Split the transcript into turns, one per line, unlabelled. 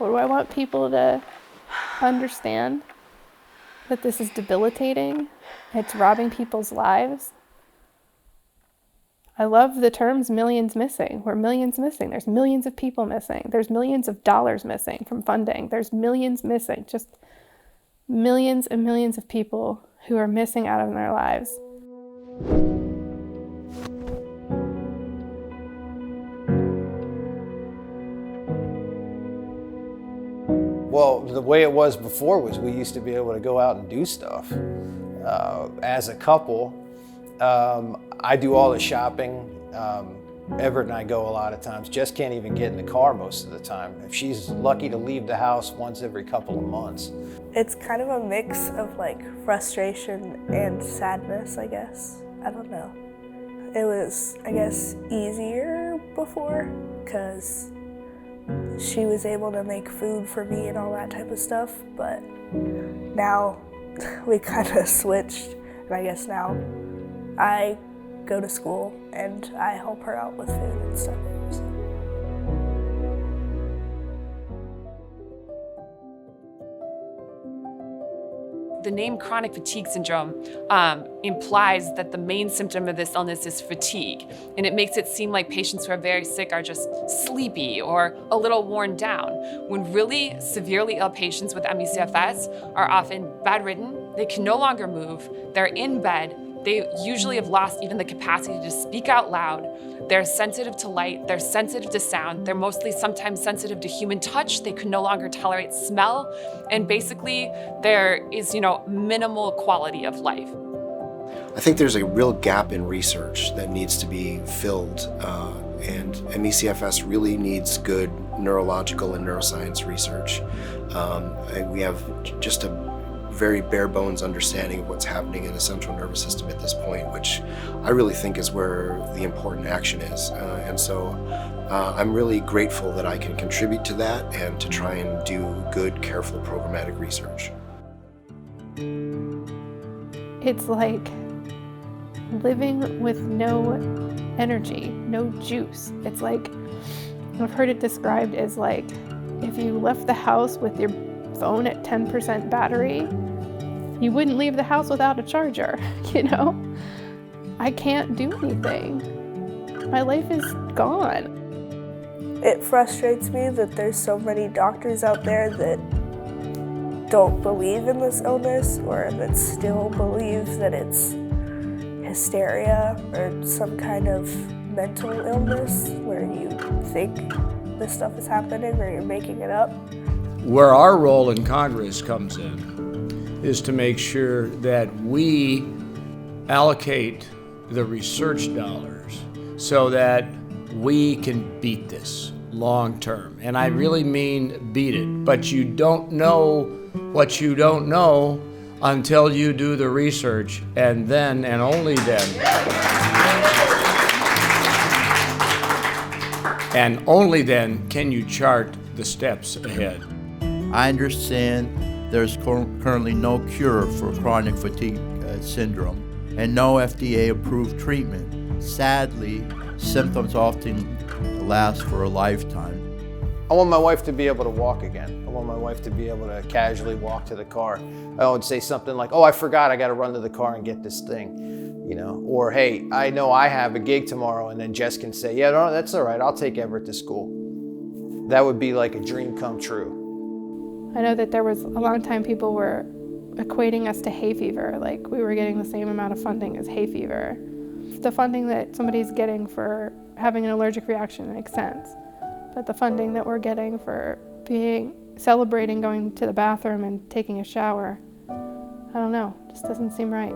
Or do I want people to understand that this is debilitating? It's robbing people's lives? I love the terms millions missing. We're millions missing. There's millions of people missing. There's millions of dollars missing from funding. There's millions missing. Just millions and millions of people who are missing out of their lives.
Well, the way it was before was we used to be able to go out and do stuff. As a couple, I do all the shopping. Everett and I go a lot of times. Jess can't even get in the car most of the time. If she's lucky to leave the house once every couple of months.
It's kind of a mix of like frustration and sadness, I guess. I don't know. It was, I guess, easier before because she was able to make food for me and all that type of stuff, but now we kind of switched, and I guess now I go to school and I help her out with food and stuff. So.
The name chronic fatigue syndrome implies that the main symptom of this illness is fatigue, and it makes it seem like patients who are very sick are just sleepy or a little worn down, when really severely ill patients with ME/CFS are often bedridden, they can no longer move, they're in bed, they usually have lost even the capacity to speak out loud, they're sensitive to light, they're sensitive to sound, they're mostly sometimes sensitive to human touch, they can no longer tolerate smell, and basically there is, minimal quality of life.
I think there's a real gap in research that needs to be filled, and ME/CFS really needs good neurological and neuroscience research. We have just a very bare bones understanding of what's happening in the central nervous system at this point, which I really think is where the important action is. And so I'm really grateful that I can contribute to that and to try and do good, careful, programmatic research.
It's like living with no energy, no juice. It's like, I've heard it described as like if you left the house with your phone at 10% battery, you wouldn't leave the house without a charger, I can't do anything. My life is gone.
It frustrates me that there's so many doctors out there that don't believe in this illness or that still believe that it's hysteria or some kind of mental illness where you think this stuff is happening or you're making it up.
Where our role in Congress comes in is to make sure that we allocate the research dollars so that we can beat this long term. And I really mean beat it. But you don't know what you don't know until you do the research, and then and only then. And only then can you chart the steps ahead.
I understand there's currently no cure for chronic fatigue syndrome and no FDA-approved treatment. Sadly, symptoms often last for a lifetime.
I want my wife to be able to walk again. I want my wife to be able to casually walk to the car. I would say something like, oh, I forgot, I gotta run to the car and get this thing. Or hey, I know I have a gig tomorrow, and then Jess can say, yeah, no, that's all right, I'll take Everett to school. That would be like a dream come true.
I know that there was a long time people were equating us to hay fever, like we were getting the same amount of funding as hay fever. The funding that somebody's getting for having an allergic reaction makes sense, but the funding that we're getting for celebrating going to the bathroom and taking a shower, I don't know, just doesn't seem right.